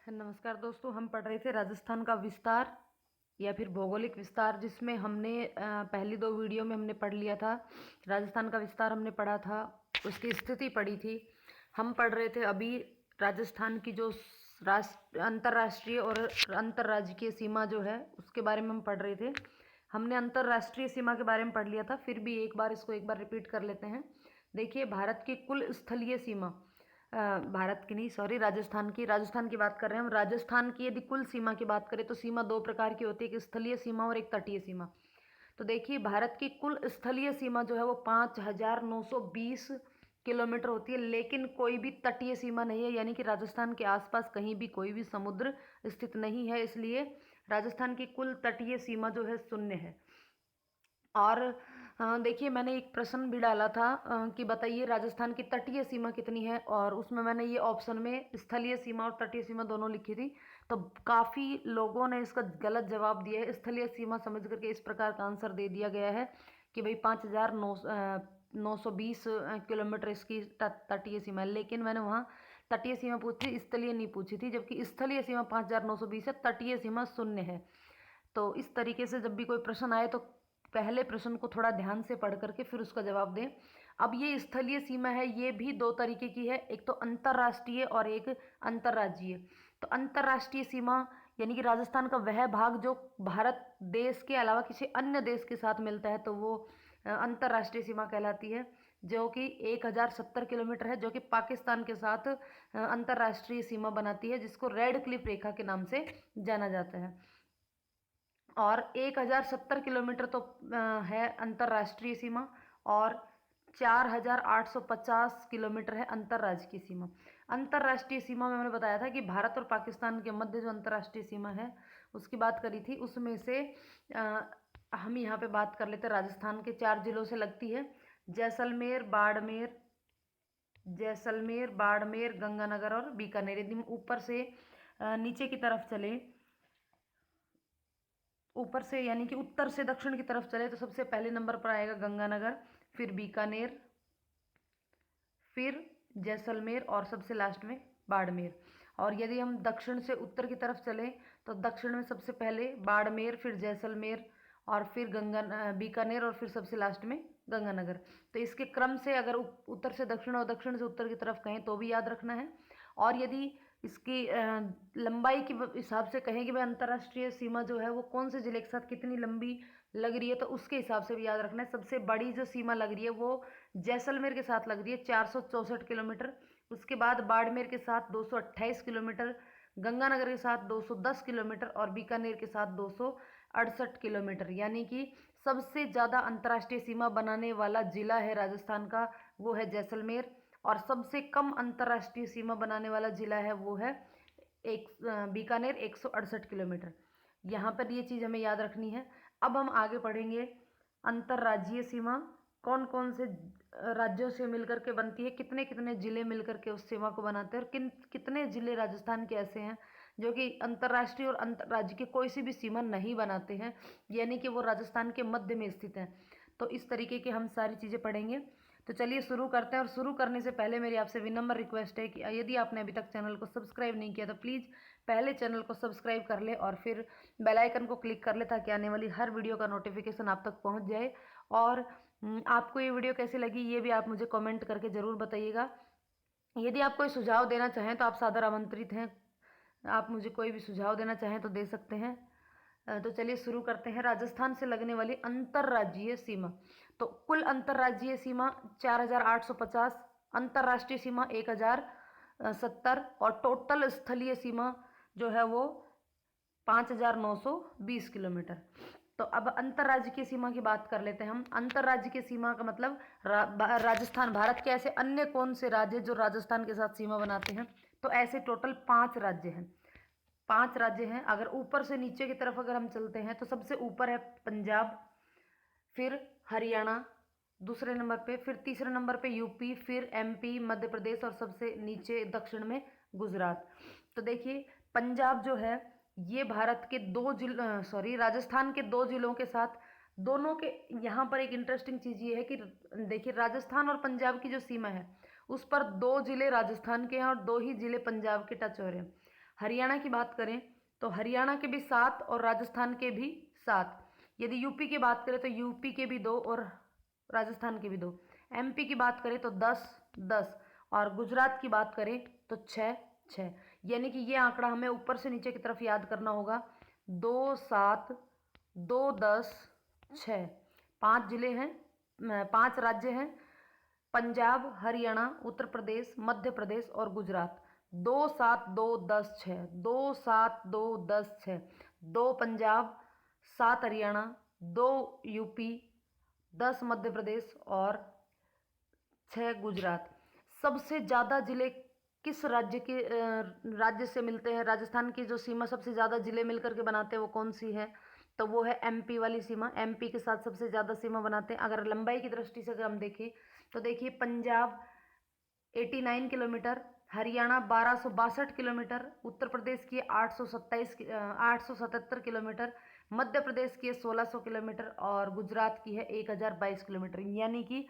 नमस्कार दोस्तों, हम पढ़ रहे थे राजस्थान का विस्तार या फिर भौगोलिक विस्तार, जिसमें हमने पहली दो वीडियो में हमने पढ़ लिया था। राजस्थान का विस्तार हमने पढ़ा था, उसकी स्थिति पढ़ी थी। हम पढ़ रहे थे अभी राजस्थान की जो अंतर्राष्ट्रीय और अंतर्राज्यीय सीमा जो है उसके बारे में हम पढ़ रहे थे। हमने अंतर्राष्ट्रीय सीमा के बारे में पढ़ लिया था, फिर भी एक बार इसको एक बार रिपीट कर लेते हैं। देखिए, भारत की कुल स्थलीय सीमा, भारत की नहीं, सॉरी, राजस्थान की बात कर रहे हैं हम। राजस्थान की यदि कुल सीमा की बात करें तो सीमा दो प्रकार की होती है, एक स्थलीय सीमा और एक तटीय सीमा। तो देखिए, भारत की कुल स्थलीय सीमा जो है वो 5,920 किलोमीटर होती है, लेकिन कोई भी तटीय सीमा नहीं है, यानी कि राजस्थान के आसपास कहीं भी कोई भी समुद्र स्थित नहीं है, इसलिए राजस्थान की कुल तटीय सीमा जो है 0 है। और देखिए, मैंने एक प्रश्न भी डाला था कि बताइए राजस्थान की तटीय सीमा कितनी है, और उसमें मैंने ये ऑप्शन में स्थलीय सीमा और तटीय सीमा दोनों लिखी थी। तो काफ़ी लोगों ने इसका गलत जवाब दिया है। स्थलीय सीमा समझ करके इस प्रकार का आंसर दे दिया गया है कि भाई 5,920 किलोमीटर इसकी तटीय सीमा है, लेकिन मैंने वहाँ तटीय सीमा पूछी, स्थलीय नहीं पूछी थी, जबकि स्थलीय सीमा 5,920 है, तटीय सीमा 0 है। तो इस तरीके से जब भी कोई प्रश्न आए तो पहले प्रश्न को थोड़ा ध्यान से पढ़ करके फिर उसका जवाब दें। अब ये स्थलीय सीमा है, ये भी दो तरीके की है, एक तो अंतर्राष्ट्रीय और एक अंतर्राज्यीय। तो अंतर्राष्ट्रीय सीमा यानी कि राजस्थान का वह भाग जो भारत देश के अलावा किसी अन्य देश के साथ मिलता है, तो वो अंतर्राष्ट्रीय सीमा कहलाती है, जो कि 1,070 किलोमीटर है, जो कि पाकिस्तान के साथ अंतर्राष्ट्रीय सीमा बनाती है, जिसको रेड क्लिफ रेखा के नाम से जाना जाता है। और 1,070 किलोमीटर तो है अंतर्राष्ट्रीय सीमा, और 4,850 किलोमीटर है अंतर्राज्य की सीमा। अंतर्राष्ट्रीय सीमा में मैंने बताया था कि भारत और पाकिस्तान के मध्य जो अंतर्राष्ट्रीय सीमा है उसकी बात करी थी, उसमें से हम यहाँ पे बात कर लेते हैं। राजस्थान के 4 जिलों से लगती है, जैसलमेर, बाड़मेर, गंगानगर और बीकानेर। यदि हम ऊपर से नीचे की तरफ चले, ऊपर से यानी कि उत्तर से दक्षिण की तरफ चले, तो सबसे पहले नंबर पर आएगा गंगानगर, फिर बीकानेर, फिर जैसलमेर और सबसे लास्ट में बाड़मेर। और यदि हम दक्षिण से उत्तर की तरफ चलें तो दक्षिण में सबसे पहले बाड़मेर, फिर जैसलमेर और फिर बीकानेर और फिर सबसे लास्ट में गंगानगर। तो इसके क्रम से अगर उत्तर से दक्षिण और दक्षिण से उत्तर की तरफ कहें तो भी याद रखना है। और यदि इसकी लंबाई के हिसाब से कहें कि भाई अंतर्राष्ट्रीय सीमा जो है वो कौन से जिले के साथ कितनी लंबी लग रही है, तो उसके हिसाब से भी याद रखना है। सबसे बड़ी जो सीमा लग रही है वो जैसलमेर के साथ लग रही है, 464 किलोमीटर। उसके बाद बाड़मेर के साथ 228 किलोमीटर, गंगानगर के साथ 210 किलोमीटर और बीकानेर के साथ 268 किलोमीटर। यानी कि सबसे ज़्यादा अंतर्राष्ट्रीय सीमा बनाने वाला जिला है राजस्थान का, वो है जैसलमेर। और सबसे कम अंतर्राष्ट्रीय सीमा बनाने वाला जिला है वो है बीकानेर, 168 किलोमीटर। यहाँ पर ये चीज़ हमें याद रखनी है। अब हम आगे पढ़ेंगे अंतर्राज्यीय सीमा कौन कौन से राज्यों से मिलकर के बनती है, कितने कितने जिले मिलकर के उस सीमा को बनाते हैं, और कितने जिले राजस्थान के ऐसे हैं जो कि अंतर्राष्ट्रीय और अंतर्राज्य की कोई सी भी सीमा नहीं बनाते हैं, यानी कि वो राजस्थान के मध्य में स्थित हैं। तो इस तरीके की हम सारी चीज़ें पढ़ेंगे। तो चलिए शुरू करते हैं। और शुरू करने से पहले मेरी आपसे विनम्र रिक्वेस्ट है कि यदि आपने अभी तक चैनल को सब्सक्राइब नहीं किया तो प्लीज़ पहले चैनल को सब्सक्राइब कर ले और फिर बेल आइकन को क्लिक कर ले, ताकि आने वाली हर वीडियो का नोटिफिकेशन आप तक पहुंच जाए। और आपको ये वीडियो कैसी लगी ये भी आप मुझे कमेंट करके ज़रूर बताइएगा। यदि आप कोई सुझाव देना चाहें तो आप सादर आमंत्रित हैं, आप मुझे कोई भी सुझाव देना चाहें तो दे सकते हैं। तो चलिए शुरू करते हैं। राजस्थान से लगने वाली अंतर्राज्यीय सीमा। तो कुल अंतर्राज्यीय सीमा 4,850, अंतर्राष्ट्रीय सीमा 1,070 और टोटल स्थलीय सीमा जो है वो 5,920 किलोमीटर। तो अब अंतर्राज्य की सीमा की बात कर लेते हैं हम। अंतर्राज्य की सीमा का मतलब राजस्थान, भारत के ऐसे अन्य कौन से राज्य जो राजस्थान के साथ सीमा बनाते हैं, तो ऐसे टोटल 5 राज्य हैं। 5 राज्य हैं। अगर ऊपर से नीचे की तरफ अगर हम चलते हैं तो सबसे ऊपर है पंजाब, फिर हरियाणा दूसरे नंबर पे, फिर तीसरे नंबर पे यूपी, फिर एमपी, मध्य प्रदेश और सबसे नीचे दक्षिण में गुजरात। तो देखिए, पंजाब जो है ये भारत के राजस्थान के 2 जिलों के साथ, दोनों के, यहाँ पर एक इंटरेस्टिंग चीज़ ये है कि देखिए राजस्थान और पंजाब की जो सीमा है उस पर 2 जिले राजस्थान के हैं और 2 ही जिले पंजाब के टच हो रहे हैं। हरियाणा की बात करें तो हरियाणा के भी 7 और राजस्थान के भी 7। यदि यूपी की बात करें तो यूपी के भी 2 और राजस्थान के भी 2। एमपी की बात करें तो 10 10 और गुजरात की बात करें तो 6 6। यानी कि ये आंकड़ा हमें ऊपर से नीचे की तरफ याद करना होगा। 2 7 2 10 6। 5 जिले हैं, 5 राज्य हैं, पंजाब, हरियाणा, उत्तर प्रदेश, मध्य प्रदेश और गुजरात। 2 7 2 10 6, 2 7 2 10 6, 2 पंजाब, 7 हरियाणा, 2 यूपी, 10 मध्य प्रदेश और 6 गुजरात। सबसे ज़्यादा जिले किस राज्य से मिलते हैं? राजस्थान की जो सीमा सबसे ज़्यादा जिले मिलकर के बनाते हैं वो कौन सी है? तो वो है एमपी वाली सीमा। एमपी के साथ सबसे ज़्यादा सीमा बनाते हैं। अगर लंबाई की दृष्टि से अगर हम देखें तो देखिए पंजाब 89 किलोमीटर, हरियाणा 1262 किलोमीटर, उत्तर प्रदेश की 877 किलोमीटर, मध्य प्रदेश की है 1600 किलोमीटर और गुजरात की है 1022 किलोमीटर। यानी कि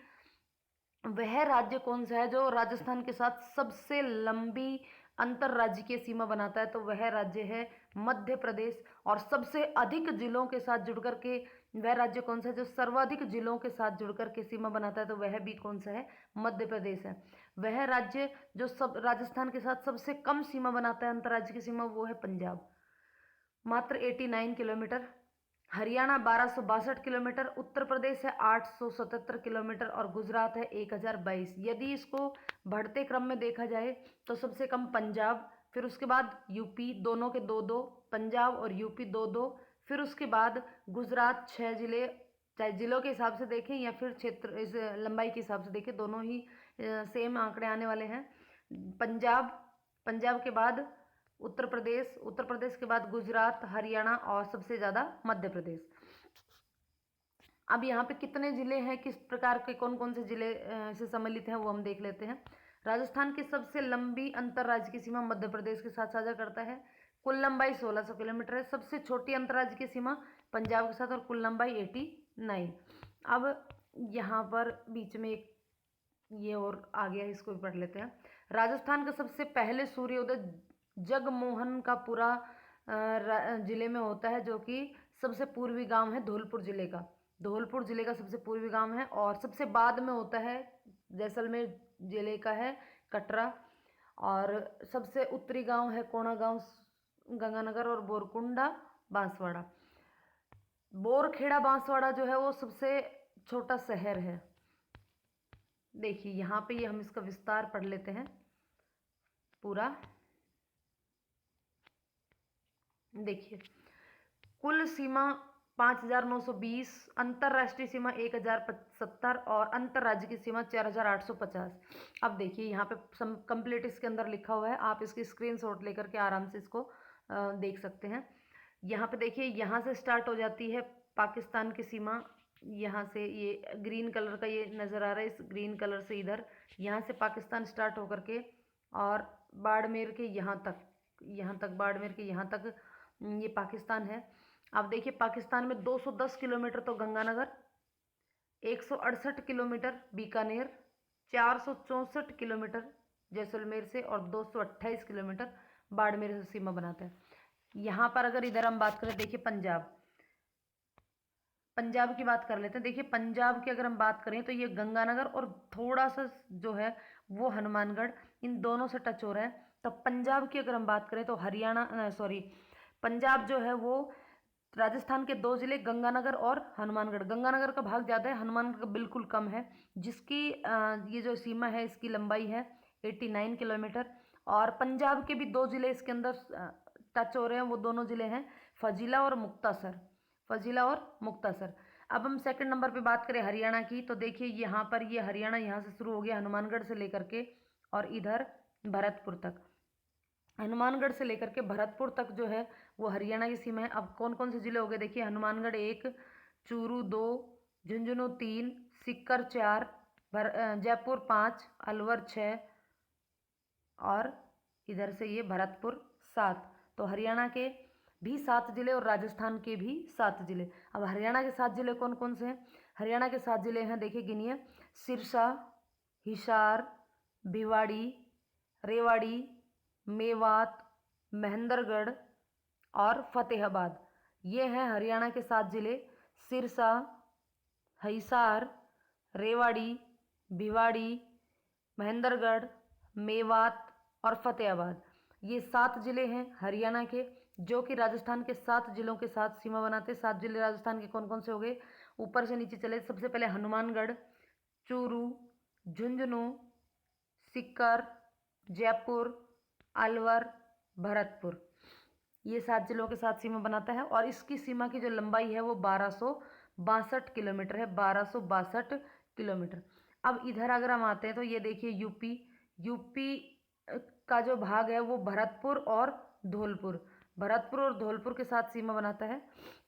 वह राज्य कौन सा है जो राजस्थान के साथ सबसे लंबी अंतर्राज्यीय सीमा बनाता है? तो वह राज्य है मध्य प्रदेश। और सबसे अधिक जिलों के साथ जुड़कर के वह राज्य कौन सा है जो सर्वाधिक जिलों के साथ जुड़कर के सीमा बनाता है? तो वह भी कौन सा है? मध्य प्रदेश है। वह राज्य जो सब राजस्थान के साथ सबसे कम सीमा बनाता है अंतर्राज्य की सीमा, वो है पंजाब, मात्र 89 किलोमीटर। हरियाणा 1262 किलोमीटर, उत्तर प्रदेश है 877 किलोमीटर और गुजरात है 1022। यदि इसको बढ़ते क्रम में देखा जाए तो सबसे कम पंजाब, फिर उसके बाद यूपी, दोनों के 2-2, पंजाब और यूपी 2-2, फिर उसके बाद गुजरात 6 जिले। चाहे जिलों के हिसाब से देखें या फिर क्षेत्र इस लंबाई के हिसाब से देखें, दोनों ही सेम आंकड़े आने वाले हैं। पंजाब, पंजाब के बाद उत्तर प्रदेश, उत्तर प्रदेश के बाद गुजरात, हरियाणा और सबसे ज़्यादा मध्य प्रदेश। अब यहाँ पे कितने ज़िले हैं, किस प्रकार के कौन कौन से ज़िले से सम्मिलित हैं वो हम देख लेते हैं। राजस्थान की सबसे लंबी अंतर्राज्य की सीमा मध्य प्रदेश के साथ साझा करता है। कुल लंबाई 1600 किलोमीटर है। सबसे छोटी अंतर्राज्य की सीमा पंजाब के साथ और कुल लंबाई 89। अब यहाँ पर बीच में एक ये और आ गया, इसको भी पढ़ लेते हैं। राजस्थान का सबसे पहले सूर्योदय जगमोहन का पूरा जिले में होता है, जो कि सबसे पूर्वी गांव है धौलपुर जिले का। धौलपुर जिले का सबसे पूर्वी गांव है। और सबसे बाद में होता है जैसलमेर जिले का है कटरा। और सबसे उत्तरी गांव है कोणा गांव, गंगानगर और बोरकुंडा बांसवाड़ा। बोरखेड़ा बांसवाड़ा जो है वो सबसे छोटा शहर है। देखिए यहाँ पे ये हम इसका विस्तार पढ़ लेते हैं पूरा। देखिए कुल सीमा 5920, अंतर्राष्ट्रीय सीमा 1070 और अंतर्राज्य की सीमा 4850। अब देखिए यहाँ पे कंप्लीट इसके अंदर लिखा हुआ है, आप इसकी स्क्रीनशॉट लेकर के आराम से इसको देख सकते हैं। यहाँ पे देखिए यहाँ से स्टार्ट हो जाती है पाकिस्तान की सीमा। यहाँ से ये ग्रीन कलर का ये नज़र आ रहा है, इस ग्रीन कलर से इधर यहाँ से पाकिस्तान स्टार्ट होकर के और बाड़मेर के यहाँ तक बाड़मेर के यहाँ तक ये पाकिस्तान है। अब देखिए पाकिस्तान में 210 किलोमीटर तो गंगानगर, 168 किलोमीटर बीकानेर, 464 किलोमीटर जैसलमेर से और 228 किलोमीटर बाड़मेर से सीमा बनाता है। यहाँ पर अगर इधर हम बात करें, देखिए पंजाब की बात कर लेते हैं। देखिए पंजाब की अगर हम बात करें तो ये गंगानगर और थोड़ा सा जो है वो हनुमानगढ़, इन दोनों से टच हो रहा है। तो पंजाब की अगर हम बात करें तो पंजाब जो है वो राजस्थान के 2 जिले गंगानगर और हनुमानगढ़। गंगानगर का भाग ज़्यादा है, हनुमानगढ़ का बिल्कुल कम है। जिसकी ये जो सीमा है इसकी लंबाई है 89 किलोमीटर। और पंजाब के भी 2 जिले इसके अंदर टच हो रहे हैं, वो दोनों जिले हैं फजीला और मुक्तासर। अब हम सेकंड नंबर पे बात करें हरियाणा की, तो देखिए यहाँ पर ये हरियाणा यहाँ से शुरू हो गया हनुमानगढ़ से लेकर के और इधर भरतपुर तक। हनुमानगढ़ से लेकर के भरतपुर तक जो है वो हरियाणा की सीमा है। अब कौन कौन से ज़िले हो गए देखिए, हनुमानगढ़ 1, चूरू 2, झुंझुनू 3, सीकर 4, जयपुर 5, अलवर 6 और इधर से ये भरतपुर 7। तो हरियाणा के भी 7 जिले और राजस्थान के भी 7 जिले। अब हरियाणा के 7 जिले कौन कौन से हैं? हरियाणा के 7 जिले हैं, देखिए गिनिए। सिरसा, हिसार, भिवाड़ी, रेवाड़ी, मेवात, महेंद्रगढ़ और फतेहाबाद। ये हैं हरियाणा के 7 जिले। सिरसा, हिसार, रेवाड़ी, भिवाड़ी, महेंद्रगढ़, मेवात और फतेहाबाद। ये 7 जिले हैं हरियाणा के, जो कि राजस्थान के 7 जिलों के साथ सीमा बनाते हैं। 7 जिले राजस्थान के कौन कौन से हो गए? ऊपर से नीचे चले, सबसे पहले हनुमानगढ़, चूरू, झुंझुनू, सीकर, जयपुर, अलवर, भरतपुर। ये 7 जिलों के साथ सीमा बनाता है और इसकी सीमा की जो लंबाई है वो 1262 किलोमीटर है। 1262 किलोमीटर। अब इधर अगर हम आते हैं तो ये देखिए यूपी का जो भाग है वो भरतपुर और धौलपुर के साथ सीमा बनाता है।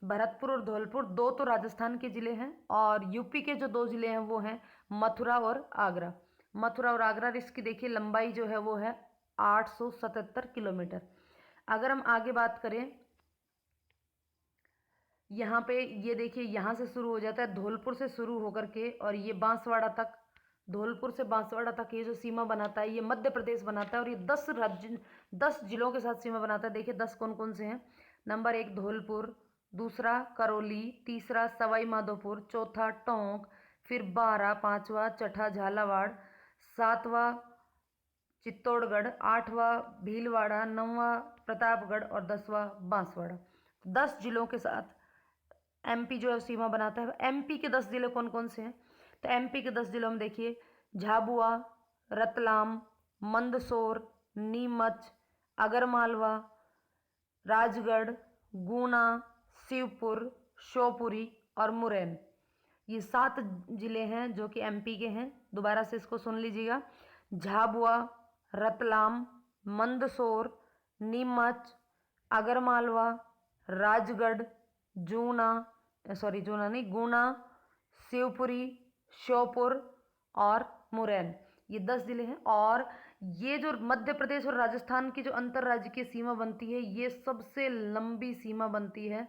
भरतपुर और धौलपुर दो तो राजस्थान के जिले हैं और यूपी के जो 2 जिले हैं वो हैं मथुरा और आगरा। इसकी देखिए लंबाई जो है वो है 877 किलोमीटर। अगर हम आगे बात करें, यहाँ पे ये देखिए यहाँ से शुरू हो जाता है, धौलपुर से शुरू होकर के और ये बांसवाड़ा तक, धौलपुर से बांसवाड़ा तक ये जो सीमा बनाता है ये मध्य प्रदेश बनाता है और ये 10 जिलों के साथ सीमा बनाता है। देखिए 10 कौन कौन से हैं। नंबर 1 धौलपुर, दूसरा करौली, तीसरा सवाई माधोपुर, चौथा टोंक, फिर 12, 5वां चठा झालावाड़, 7वां चित्तौड़गढ़, 8वां भीलवाड़ा, 9वां प्रतापगढ़ और 10वां बांसवाड़ा। 10 जिलों के साथ एमपी जो है सीमा बनाता है। एमपी के 10 जिले कौन कौन से हैं? तो एमपी के 10 जिलों में देखिए झाबुआ, रतलाम, मंदसौर, नीमच, आगरमालवा, राजगढ़, गुना, शिवपुर, शिवपुरी और मुरैना। ये 7 जिले हैं जो कि एमपी के हैं। दोबारा से इसको सुन लीजिएगा। झाबुआ, रतलाम, मंदसौर, नीमच, आगरमालवा, राजगढ़, गुना, शिवपुरी, श्योपुर और मुरैना। ये 10 जिले हैं और ये जो मध्य प्रदेश और राजस्थान की जो अंतर्राज्यीय सीमा बनती है ये सबसे लंबी सीमा बनती है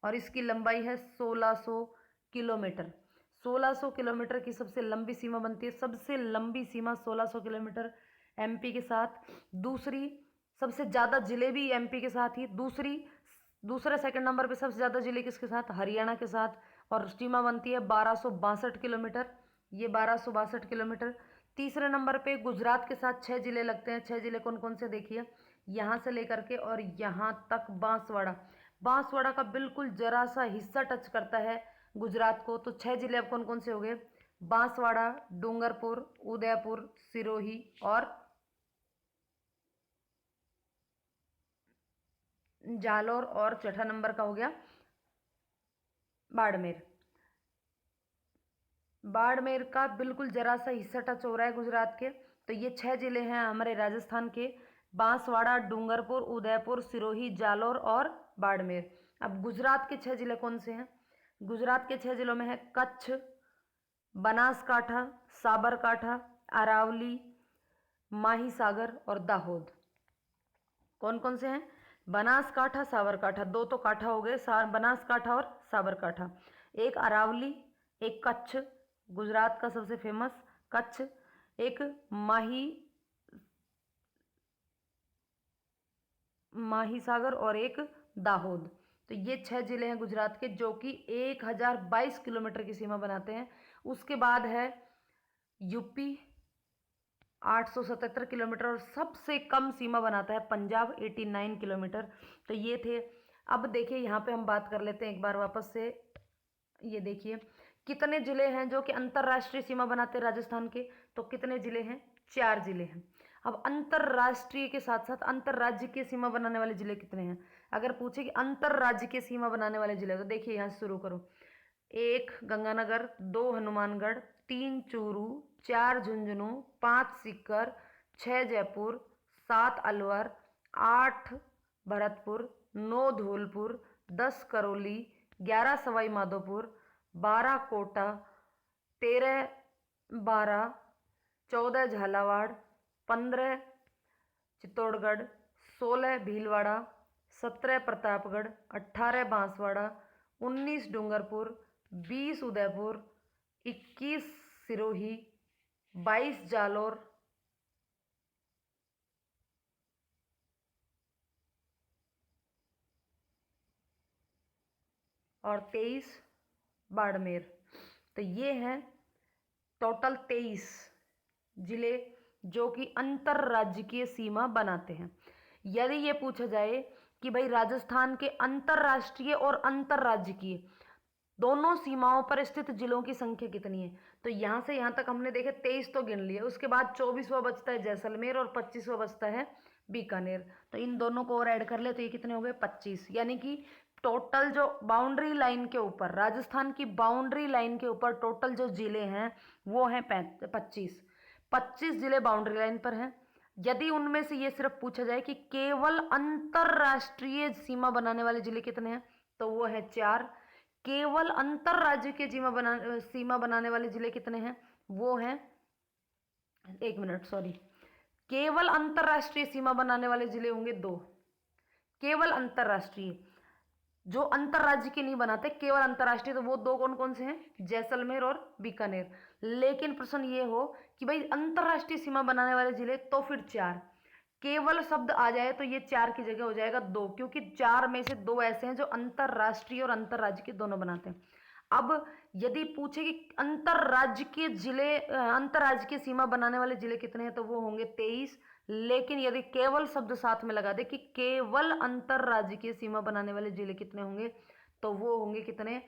और इसकी लंबाई है 1600 किलोमीटर। 1600 किलोमीटर की सबसे लंबी सीमा बनती है। सबसे लंबी सीमा 1600 किलोमीटर एमपी के साथ। दूसरी सबसे ज़्यादा जिले भी एमपी के साथ ही। दूसरा सेकंड नंबर पे सबसे ज़्यादा जिले किसके साथ? हरियाणा के साथ। और सीमा बनती है 1262 किलोमीटर। ये 1262 किलोमीटर। तीसरे नंबर पे गुजरात के साथ 6 जिले लगते हैं। 6 जिले कौन कौन से देखिए, यहाँ से लेकर के और यहाँ तक बांसवाड़ा का बिल्कुल जरा सा हिस्सा टच करता है गुजरात को। तो 6 जिले अब कौन कौन से हो गए? बांसवाड़ा, डूंगरपुर, उदयपुर, सिरोही और जालौर और चौथा नंबर का हो गया बाड़मेर का बिल्कुल जरा सा हिस्सा टच हो रहा है गुजरात के। तो ये 6 जिले हैं हमारे राजस्थान के, बांसवाड़ा, डूंगरपुर, उदयपुर, सिरोही, जालौर और बाड़मेर। अब गुजरात के 6 जिले कौन से हैं? गुजरात के 6 जिलों में है कच्छ, बनासकाठा, साबरकाठा, अरावली, माहीसागर और दाहोद। कौन कौन से हैं? बनासकाठा, साबरकाठा। 2 तो काठा हो गए, बनासकाठा और साबरकाठा। एक अरावली, एक कच्छ, गुजरात का सबसे फेमस कच्छ, एक माहीसागर और एक दाहोद। तो ये 6 जिले हैं गुजरात के जो कि 1022 किलोमीटर की सीमा बनाते हैं। उसके बाद है यूपी 877 किलोमीटर और सबसे कम सीमा बनाता है पंजाब 89 किलोमीटर। तो ये थे। अब देखिए यहाँ पे हम बात कर लेते हैं एक बार वापस से। ये देखिए कितने जिले हैं जो कि अंतर्राष्ट्रीय सीमा बनाते हैं राजस्थान के? तो कितने जिले हैं? 4 जिले हैं। अब अंतर्राष्ट्रीय के साथ साथ अंतर्राज्य की सीमा बनाने वाले जिले कितने हैं? अगर पूछे कि अंतर्राज्य की सीमा बनाने वाले जिले, तो देखिए यहाँ से शुरू करो। 1 गंगानगर, 2 हनुमानगढ़, 3 चूरू, 4 झुंझुनू, 5 सीकर, 6 जयपुर, 7 अलवर, 8 भरतपुर, 9 धौलपुर, 10 करौली, 11 सवाई माधोपुर, 12 कोटा, 13 बारा, 14 झालावाड़, 15 चित्तौड़गढ़, 16 भीलवाड़ा, 17 प्रतापगढ़, 18 बांसवाड़ा, 19 डूंगरपुर, 20 उदयपुर, 21 सिरोही, 22 जालौर, और 23 बाड़मेर। तो ये हैं टोटल 23 जिले जो कि अंतरराज्यीय सीमा बनाते हैं। यदि ये पूछा जाए कि भाई राजस्थान के अंतरराष्ट्रीय और अंतरराज्यीय दोनों सीमाओं पर स्थित जिलों की संख्या कितनी है, तो यहां से यहां तक हमने देखे 23 तो गिन लिए, उसके बाद 24वां बचता है जैसलमेर और 25वां बचता है बीकानेर। तो इन दोनों को और ऐड कर ले तो ये कितने हो गए 25। यानी कि टोटल जो बाउंड्री लाइन के ऊपर, राजस्थान की बाउंड्री लाइन के ऊपर टोटल जो जिले हैं वो हैं 25 जिले बाउंड्री लाइन पर हैं। यदि उनमें से ये सिर्फ पूछा जाए कि केवल अंतरराष्ट्रीय सीमा बनाने वाले जिले कितने हैं, तो वो है 4। केवल अंतरराज्य के सीमा बनाने वाले जिले कितने हैं, वो हैं, एक मिनट सॉरी, केवल अंतरराष्ट्रीय सीमा बनाने वाले जिले होंगे 2। केवल अंतरराष्ट्रीय, जो अंतरराज्य के नहीं बनाते, केवल अंतरराष्ट्रीय, तो वो 2 कौन कौन से हैं, जैसलमेर और बीकानेर। लेकिन प्रश्न ये हो कि भाई अंतरराष्ट्रीय सीमा बनाने वाले जिले, तो फिर 4। केवल शब्द आ जाए तो ये 4 की जगह हो जाएगा 2, क्योंकि 4 में से 2 ऐसे हैं जो अंतरराष्ट्रीय और अंतरराज्य के दोनों बनाते हैं। अब यदि पूछे कि अंतरराज्य के जिले, अंतरराज्य की सीमा बनाने वाले जिले कितने हैं, तो वो होंगे 23। लेकिन यदि केवल शब्द साथ में लगा दे कि केवल अंतरराज्य की सीमा बनाने वाले जिले कितने होंगे, तो वो होंगे कितने,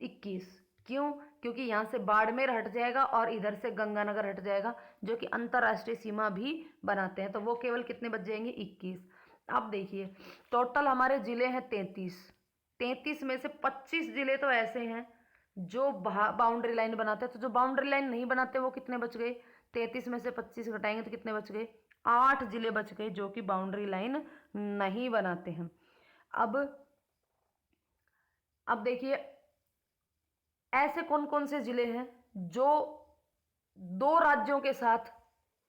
21। क्यों, क्योंकि यहाँ से बाड़मेर हट जाएगा और इधर से गंगानगर हट जाएगा, जो कि अंतरराष्ट्रीय सीमा भी बनाते हैं, तो वो केवल कितने बच जाएंगे, 21। अब देखिए टोटल हमारे जिले हैं 33 में से 25 जिले तो ऐसे हैं जो बाउंड्री लाइन बनाते हैं। तो जो बाउंड्री लाइन नहीं बनाते वो कितने बच गए, 33 में से 25 घटाएंगे तो कितने बच गए, 8 जिले बच गए जो कि बाउंड्री लाइन नहीं बनाते हैं। अब देखिए ऐसे कौन कौन से जिले हैं जो 2 राज्यों के साथ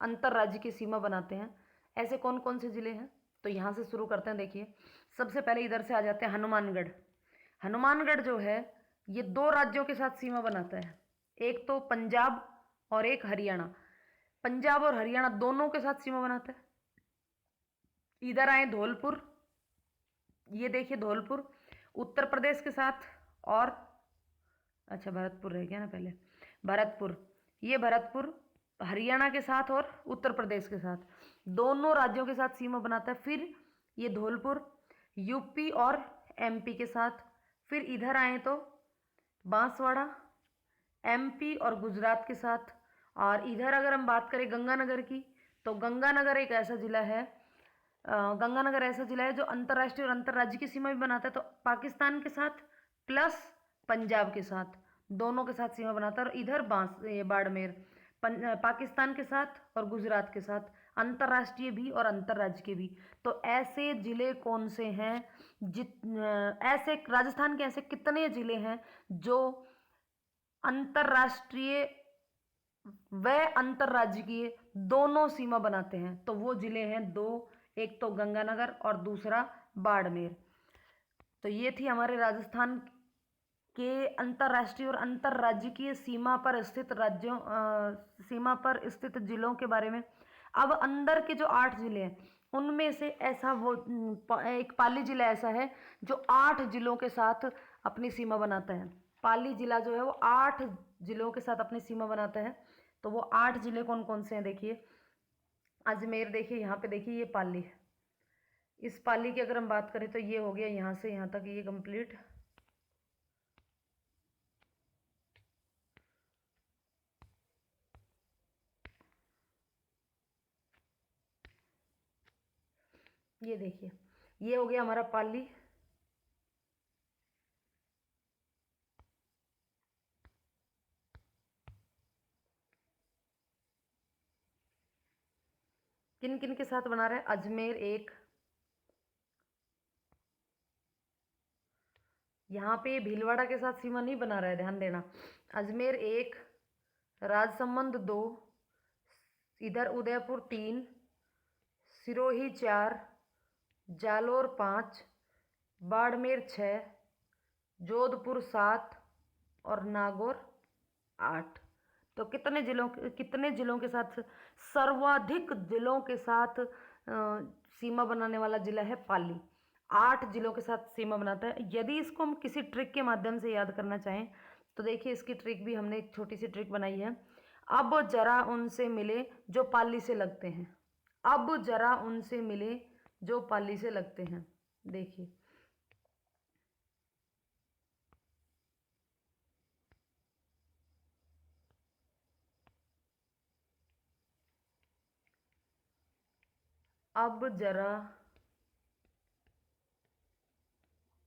अंतरराज्य की सीमा बनाते हैं, ऐसे कौन कौन से जिले हैं, तो यहां से शुरू करते हैं। देखिए सबसे पहले इधर से आ जाते हैं हनुमानगढ़। हनुमानगढ़ जो है ये 2 राज्यों के साथ सीमा बनाता है, एक तो पंजाब और एक हरियाणा। पंजाब और हरियाणा दोनों के साथ सीमा बनाता है। इधर आए धौलपुर, ये देखिए धौलपुर उत्तर प्रदेश के साथ, और अच्छा भरतपुर रह गया ना पहले, भरतपुर, ये भरतपुर हरियाणा के साथ और उत्तर प्रदेश के साथ, दोनों राज्यों के साथ सीमा बनाता है। फिर ये धौलपुर यूपी और एमपी के साथ। फिर इधर आए तो बांसवाड़ा एमपी और गुजरात के साथ। और इधर अगर हम बात करें गंगानगर की, तो गंगानगर एक ऐसा जिला है, गंगानगर ऐसा जिला है जो अंतर्राष्ट्रीय और अंतर्राज्य की सीमा भी बनाता है, तो पाकिस्तान के साथ प्लस पंजाब के साथ, दोनों के साथ सीमा बनाता है। और इधर बाड़मेर पाकिस्तान के साथ और गुजरात के साथ, अंतर्राष्ट्रीय भी और अंतर्राज्य के भी। तो ऐसे जिले कौन से हैं, ऐसे राजस्थान के ऐसे कितने जिले हैं जो अंतर्राष्ट्रीय व अंतर्राज्यीय दोनों सीमा बनाते हैं, तो वो जिले हैं 2, एक तो गंगानगर और दूसरा बाड़मेर। तो ये थी हमारे राजस्थान के अंतर्राष्ट्रीय और अंतर्राज्यीय सीमा पर स्थित सीमा पर स्थित जिलों के बारे में। अब अंदर के जो 8 जिले हैं उनमें से ऐसा वो एक पाली जिला ऐसा है जो 8 जिलों के साथ अपनी सीमा बनाता है। पाली जिला जो है वो 8 जिलों के साथ अपनी सीमा बनाता है। तो वो 8 जिले कौन कौन से हैं, देखिए अजमेर, देखिए यहाँ पे देखिए ये पाली, इस पाली की अगर हम बात करें तो ये हो गया यहाँ से यहाँ तक ये कंप्लीट। ये देखिए ये हो गया हमारा पाली, किन किन के साथ बना रहा है, अजमेर एक, यहाँ पे भीलवाड़ा के साथ सीमा नहीं बना रहा है, ध्यान देना। अजमेर 1, राजसमंद 2, इधर उदयपुर 3, सिरोही 4, जालोर 5, बाड़मेर 6, जोधपुर 7 और नागौर 8। तो कितने जिलों के साथ, सर्वाधिक जिलों के साथ सीमा बनाने वाला जिला है पाली। 8 जिलों के साथ सीमा बनाता है। यदि इसको हम किसी ट्रिक के माध्यम से याद करना चाहें तो देखिए इसकी ट्रिक भी हमने एक छोटी सी ट्रिक बनाई है। अब जरा उनसे मिले जो पाली से लगते हैं। अब जरा उनसे मिले जो पाली से लगते हैं। देखिए अब जरा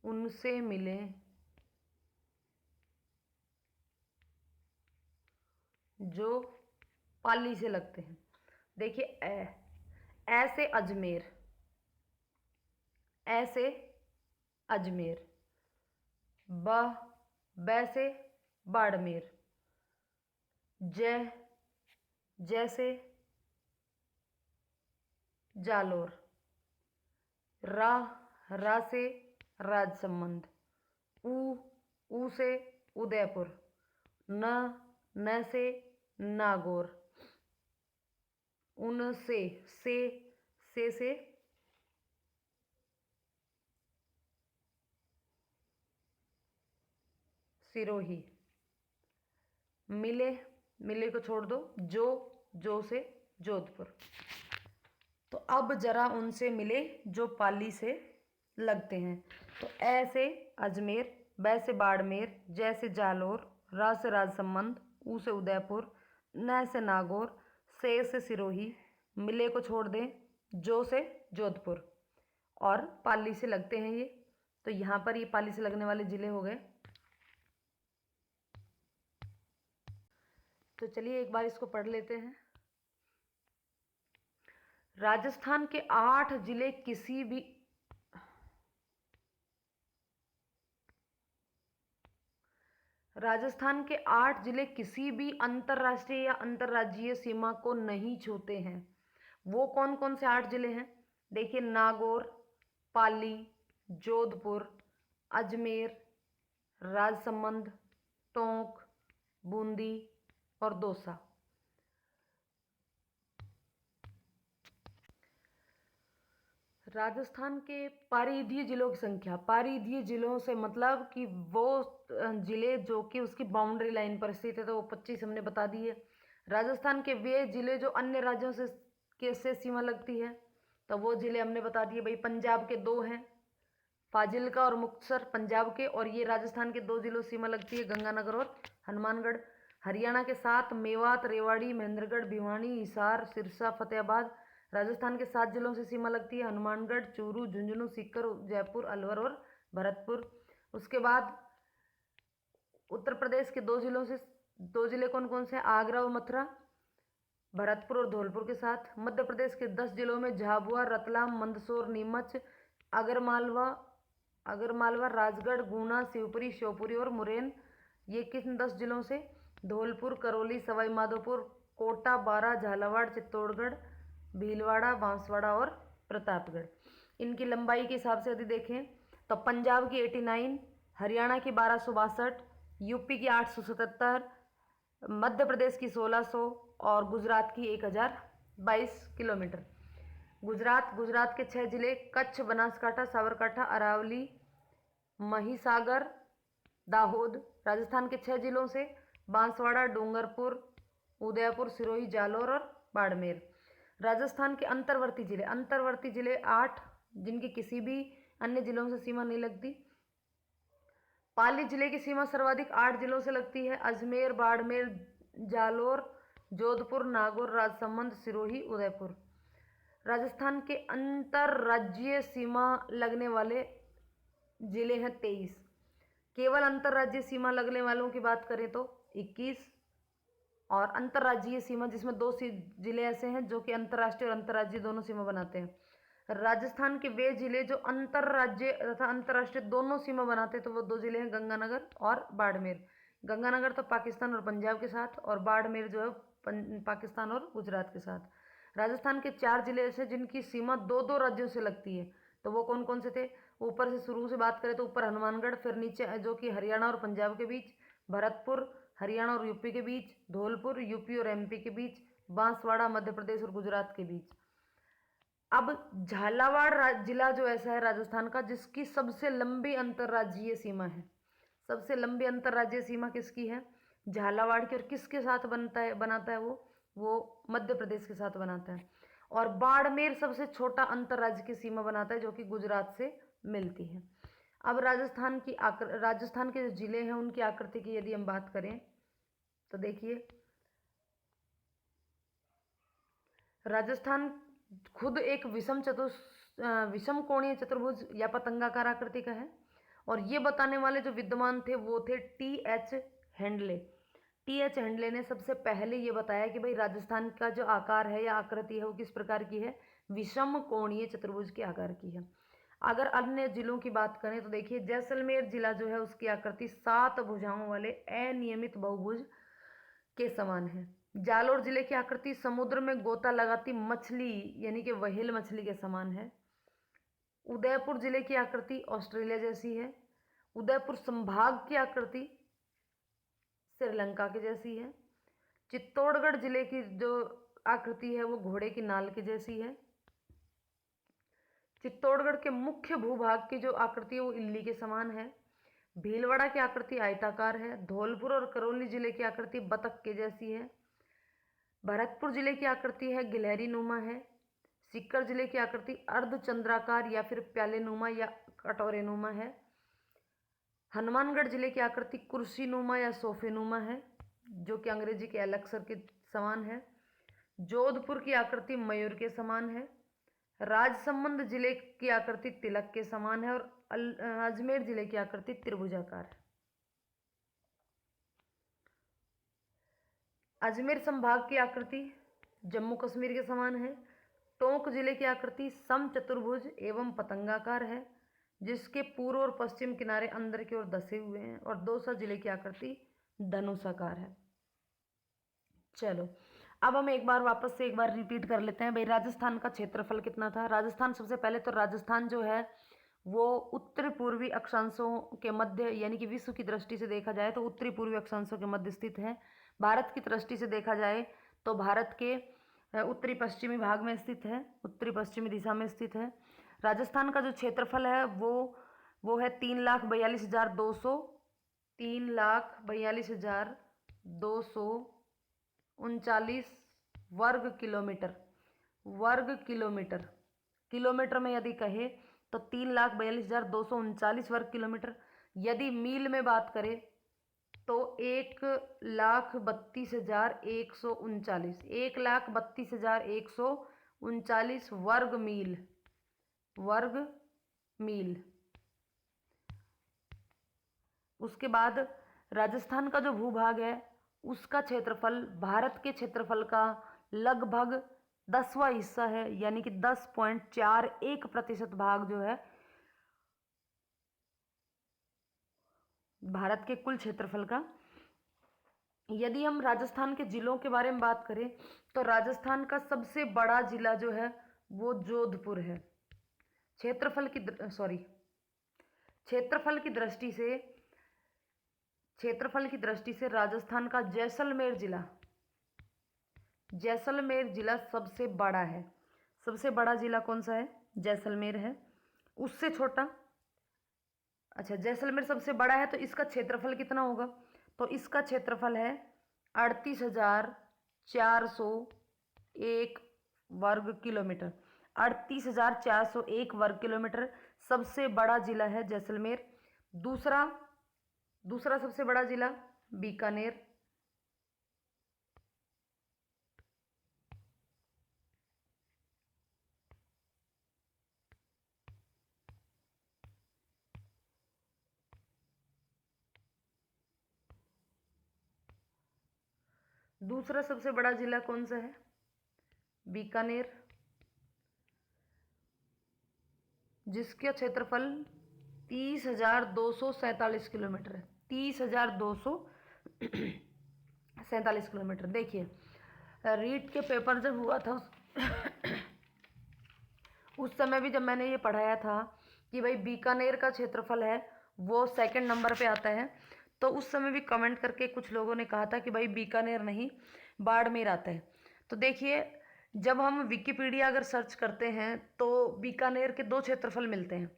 उनसे मिले जो पाली से लगते हैं। देखिए ऐसे अजमेर, ऐसे अजमेर, बैसे बाड़मेर, जैसे जालोर, रा से राजसमंद, ऊ से उदयपुर, न से नागौर, से सिरोही, मिले को छोड़ दो, जो से जोधपुर। तो अब जरा उनसे मिले जो पाली से लगते हैं। तो ऐसे अजमेर, वैसे बाड़मेर, जैसे जालोर, रा से राजसमंद, ऊ से उदयपुर, न से नागौर, से सिरोही, मिले को छोड़ दें, जो से जोधपुर और पाली से लगते हैं ये। तो यहाँ पर ये पाली से लगने वाले जिले हो गए। तो चलिए एक बार इसको पढ़ लेते हैं। राजस्थान के 8 जिले किसी भी राजस्थान के 8 जिले किसी भी अंतर्राष्ट्रीय या अंतर्राज्यीय सीमा को नहीं छूते हैं। वो कौन कौन से 8 जिले हैं? देखिए नागौर, पाली, जोधपुर, अजमेर, राजसमंद, टोंक, बूंदी और दौसा। राजस्थान के परिधीय जिलों की संख्या, परिधीय जिलों से मतलब कि वो जिले जो कि उसकी बाउंड्री लाइन पर स्थित है, तो वो 25 हमने बता दी है। राजस्थान के वे जिले जो अन्य राज्यों से सीमा लगती है, तो वो जिले हमने बता दिए भाई। पंजाब के 2 हैं, फाजिल्का और मुक्तसर पंजाब के, और ये राजस्थान के 2 जिलों से सीमा लगती है, गंगानगर और हनुमानगढ़। हरियाणा के 7 मेवात, रेवाड़ी, महेंद्रगढ़, भिवानी, हिसार, सिरसा, फतेहाबाद। राजस्थान के 7 जिलों से सीमा लगती है, हनुमानगढ़, चूरू, झुंझुनू, सीकर, जयपुर, अलवर और भरतपुर। उसके बाद उत्तर प्रदेश के 2 जिलों से 2 जिले कौन कौन से? आगरा और मथुरा, भरतपुर और धौलपुर के साथ। मध्य प्रदेश के 10 जिलों में झाबुआ, रतलाम, मंदसौर, नीमच, आगरमालवा, राजगढ़, गुना, शिवपुरी, श्योपुरी और मुरैना। ये किन 10 जिलों से? धौलपुर, करौली, सवाई माधोपुर, कोटा, बारां, झालावाड़, चित्तौड़गढ़, भीलवाड़ा, बांसवाड़ा और प्रतापगढ़। इनकी लंबाई के हिसाब से यदि देखें तो पंजाब की 89, हरियाणा की 1262, यूपी की 877, मध्य प्रदेश की 1600 और गुजरात की 1022 किलोमीटर। गुजरात के 6 जिले कच्छ, बनासकांठा, साबरकांठा, अरावली, महिसागर, दाहोद। राजस्थान के 6 जिलों से बांसवाड़ा, डूंगरपुर, उदयपुर, सिरोही, जालोर और बाड़मेर। राजस्थान के अंतर्वर्ती जिले 8, जिनकी किसी भी अन्य जिलों से सीमा नहीं लगती। पाली जिले की सीमा सर्वाधिक 8 जिलों से लगती है, अजमेर, बाड़मेर, जालोर, जोधपुर, नागौर, राजसमंद, सिरोही, उदयपुर। राजस्थान के अंतर्राज्यीय सीमा लगने वाले जिले हैं 23। केवल अंतर्राज्यीय सीमा लगने वालों की बात करें तो 21, और अंतर्राज्यीय सीमा जिसमें 2 जिले ऐसे हैं जो कि अंतर्राष्ट्रीय और अंतर्राज्यीय दोनों सीमा बनाते हैं। राजस्थान के वे जिले जो अंतर्राज्यीय तथा अंतर्राष्ट्रीय दोनों सीमा बनाते हैं, तो वो 2 जिले हैं, गंगानगर और बाड़मेर। गंगानगर तो पाकिस्तान और पंजाब के साथ, और बाड़मेर जो है पाकिस्तान और गुजरात के साथ। राजस्थान के 4 जिले ऐसे जिनकी सीमा 2-2 राज्यों से लगती है, तो वो कौन कौन से थे? ऊपर से शुरू से बात करें तो ऊपर हनुमानगढ़, फिर नीचे जो कि हरियाणा और पंजाब के बीच, भरतपुर हरियाणा और यूपी के बीच, धौलपुर यूपी और एमपी के बीच, बांसवाड़ा मध्य प्रदेश और गुजरात के बीच। अब झालावाड़ जिला जो ऐसा है राजस्थान का जिसकी सबसे लंबी अंतर्राज्यीय सीमा है। सबसे लंबी अंतर्राज्यीय सीमा किसकी है? झालावाड़ की। और किसके साथ बनाता है वो मध्य प्रदेश के साथ बनाता है। और बाड़मेर सबसे छोटा अंतर्राज्य की सीमा बनाता है जो कि गुजरात से मिलती है। अब राजस्थान के जो जिले हैं उनकी आकृति की यदि हम बात करें तो देखिए, राजस्थान खुद एक विषम कोणीय चतुर्भुज या पतंगाकार आकृति का है। और ये बताने वाले जो विद्वान थे वो थे T.H. हैंडले। T.H. हैंडले ने सबसे पहले ये बताया कि भाई राजस्थान का जो आकार है या आकृति है वो किस प्रकार की है? विषम कोणीय चतुर्भुज के आकार की है। अगर अन्य जिलों की बात करें तो देखिए, जैसलमेर जिला जो है उसकी आकृति 7 भुजाओं वाले अनियमित बहुभुज के समान है। जालोर जिले की आकृति समुद्र में गोता लगाती मछली यानी कि व्हेल मछली के समान है। उदयपुर जिले की आकृति ऑस्ट्रेलिया जैसी है। उदयपुर संभाग की आकृति श्रीलंका की जैसी है। चित्तौड़गढ़ जिले की जो आकृति है वो घोड़े की नाल की जैसी है। चित्तौड़गढ़ के मुख्य भूभाग की जो आकृति है वो इल्ली के समान है। भीलवाड़ा की आकृति आयताकार है। धौलपुर और करौली जिले की आकृति बतख के जैसी है। भरतपुर जिले की आकृति है गिलहरी नुमा है। सीकर जिले की आकृति अर्धचंद्राकार या फिर प्याले नुमा या कटोरे नुमा है। हनुमानगढ़ जिले की आकृति कुर्सी नुमा या सोफे नुमा है जो कि अंग्रेजी के एलेक्सर के समान है। जोधपुर की आकृति मयूर के समान है। राजसमंद जिले की आकृति तिलक के समान है। और अजमेर जिले की आकृति त्रिभुजाकार है। अजमेर संभाग की आकृति जम्मू कश्मीर के समान है। टोंक जिले की आकृति समचतुर्भुज एवं पतंगाकार है जिसके पूर्व और पश्चिम किनारे अंदर की ओर धसे हुए हैं। और दौसा जिले की आकृति धनुषाकार है। चलो अब हम एक बार रिपीट कर लेते हैं। भाई राजस्थान का क्षेत्रफल कितना था? राजस्थान सबसे पहले तो राजस्थान जो है वो उत्तरी पूर्वी अक्षांशों के मध्य यानी कि विश्व की दृष्टि से देखा जाए तो उत्तरी पूर्वी अक्षांशों के मध्य स्थित है। भारत की दृष्टि से देखा जाए तो भारत के उत्तरी पश्चिमी भाग में स्थित है, उत्तरी पश्चिमी दिशा में स्थित है। राजस्थान का जो क्षेत्रफल है वो है 3,42,239 वर्ग किलोमीटर। किलोमीटर में यदि कहे तो 3,42,239 वर्ग किलोमीटर। यदि मील में बात करें तो 1,32,139 वर्ग मील। उसके बाद राजस्थान का जो भूभाग है उसका क्षेत्रफल भारत के क्षेत्रफल का लगभग 10वां हिस्सा है यानी कि 10.41% भाग जो है भारत के कुल क्षेत्रफल का। यदि हम राजस्थान के जिलों के बारे में बात करें तो राजस्थान का सबसे बड़ा जिला जो है वो जोधपुर है। क्षेत्रफल की दृष्टि से राजस्थान का जैसलमेर जिला सबसे बड़ा है। सबसे बड़ा जिला कौन सा है? जैसलमेर है। उससे छोटा, अच्छा जैसलमेर सबसे बड़ा है तो इसका क्षेत्रफल कितना होगा? तो इसका क्षेत्रफल है 38,401 वर्ग किलोमीटर। 38,401 वर्ग किलोमीटर सबसे बड़ा जिला है जैसलमेर। दूसरा सबसे बड़ा जिला बीकानेर। दूसरा सबसे बड़ा जिला कौन सा है? बीकानेर, जिसका क्षेत्रफल 30,247 किलोमीटर है। 30,247 किलोमीटर। देखिए रीट के पेपर जब हुआ था उस समय भी जब मैंने ये पढ़ाया था कि भाई बीकानेर का क्षेत्रफल है वो सेकंड नंबर पे आता है, तो उस समय भी कमेंट करके कुछ लोगों ने कहा था कि भाई बीकानेर नहीं बाड़मेर आता है। तो देखिए जब हम विकिपीडिया अगर सर्च करते हैं तो बीकानेर के 2 क्षेत्रफल मिलते हैं।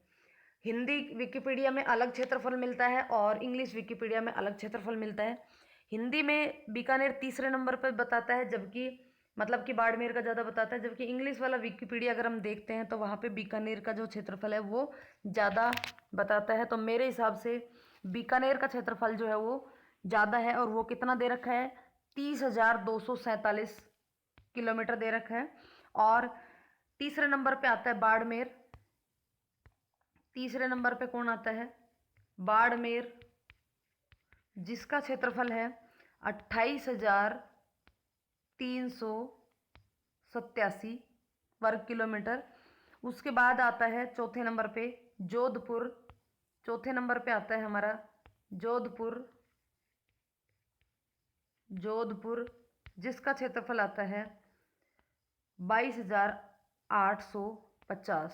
हिंदी विकिपीडिया में अलग क्षेत्रफल मिलता है और इंग्लिश विकिपीडिया में अलग क्षेत्रफल मिलता है। हिंदी में बीकानेर तीसरे नंबर पर बताता है, जबकि मतलब कि बाड़मेर का ज़्यादा बताता है, जबकि इंग्लिश वाला विकिपीडिया अगर हम देखते हैं तो वहाँ पे बीकानेर का जो क्षेत्रफल है वो ज़्यादा बताता है। तो मेरे हिसाब से बीकानेर का क्षेत्रफल जो है वो ज़्यादा है, और वो कितना दे रखा है, 30,247 किलोमीटर दे रखा है। और तीसरे नंबर पे आता है बाड़मेर। तीसरे नंबर पे कौन आता है, बाड़मेर, जिसका क्षेत्रफल है 28,387 वर्ग किलोमीटर। उसके बाद आता है चौथे नंबर पे जोधपुर। चौथे नंबर पे आता है हमारा जोधपुर। जोधपुर जिसका क्षेत्रफल आता है 22,850।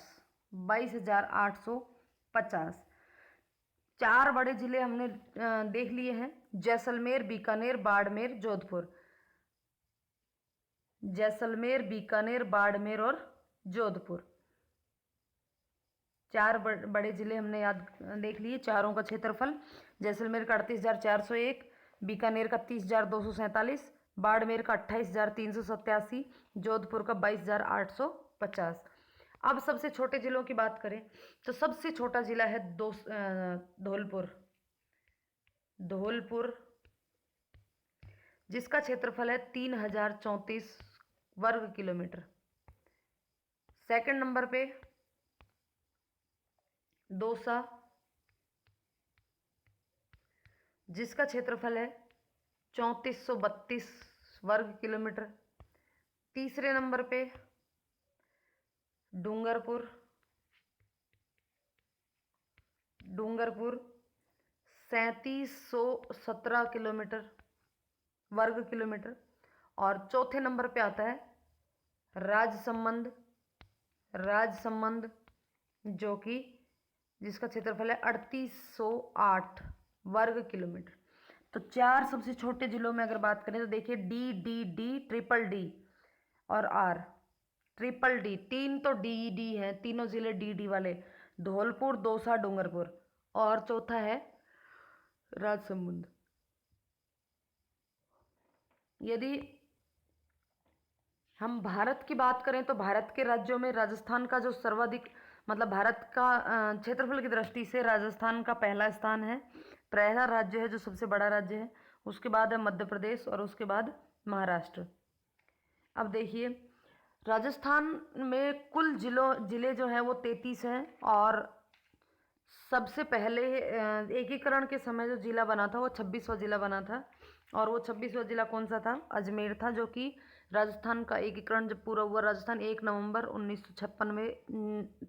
22,850। 4 बड़े जिले हमने देख लिए हैं, जैसलमेर, बीकानेर, बाड़मेर, जोधपुर। जैसलमेर, बीकानेर, बाड़मेर और जोधपुर, 4 बड़े जिले हमने याद देख लिए। चारों का क्षेत्रफल, जैसलमेर का 38,401, बीकानेर का 30,247, बाड़मेर का 28,387, जोधपुर का 22,850। अब सबसे छोटे जिलों की बात करें तो सबसे छोटा जिला है धौलपुर। धौलपुर जिसका क्षेत्रफल है 3,034 वर्ग किलोमीटर। सेकंड नंबर पे दौसा, जिसका क्षेत्रफल है 3432 वर्ग किलोमीटर। तीसरे नंबर पे डूंगरपुर। डूंगरपुर 3717 किलोमीटर वर्ग किलोमीटर। और चौथे नंबर पे आता है राजसमंद। राजसमंद जो कि जिसका क्षेत्रफल है 3808 वर्ग किलोमीटर। तो 4 सबसे छोटे जिलों में अगर बात करें तो देखिए D D D, triple D और आर। ट्रिपल डी, 3 तो डी डी हैं, तीनों जिले डी डी वाले, धौलपुर, दौसा, डूंगरपुर, और चौथा है राजसमंद। यदि हम भारत की बात करें तो भारत के राज्यों में राजस्थान का जो सर्वाधिक, मतलब भारत का क्षेत्रफल की दृष्टि से राजस्थान का पहला स्थान है, पहला राज्य है जो सबसे बड़ा राज्य है। उसके बाद है मध्य प्रदेश और उसके बाद महाराष्ट्र। अब देखिए राजस्थान में कुल जिले जो हैं वो 33 हैं, और सबसे पहले एकीकरण के समय जो जिला बना था वो 26वां जिला बना था, और वो 26वां जिला कौन सा था, अजमेर था, जो कि राजस्थान का एकीकरण जब पूरा हुआ, राजस्थान 1 नवंबर 1956 में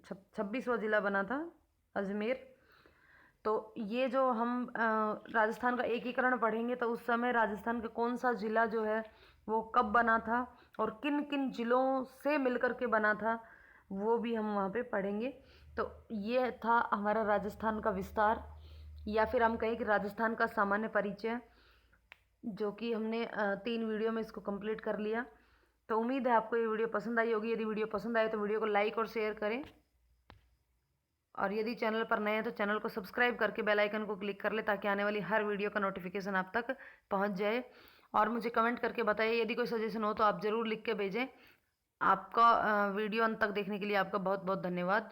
26वां जिला बना था अजमेर। तो ये जो हम राजस्थान का एकीकरण पढ़ेंगे तो उस समय राजस्थान का कौन सा जिला जो है वो कब बना था और किन किन जिलों से मिलकर के बना था, वो भी हम वहाँ पे पढ़ेंगे। तो ये था हमारा राजस्थान का विस्तार, या फिर हम कहें कि राजस्थान का सामान्य परिचय, जो कि हमने 3 वीडियो में इसको कंप्लीट कर लिया। तो उम्मीद है आपको ये वीडियो पसंद आई होगी। यदि वीडियो पसंद आए तो वीडियो को लाइक और शेयर करें, और यदि चैनल पर नए हैं तो चैनल को सब्सक्राइब करके बेल आइकन को क्लिक कर ले, ताकि आने वाली हर वीडियो का नोटिफिकेशन आप तक पहुंच जाए। और मुझे कमेंट करके बताइए, यदि कोई सजेशन हो तो आप ज़रूर लिख के भेजें। आपका वीडियो अंत तक देखने के लिए आपका बहुत बहुत धन्यवाद।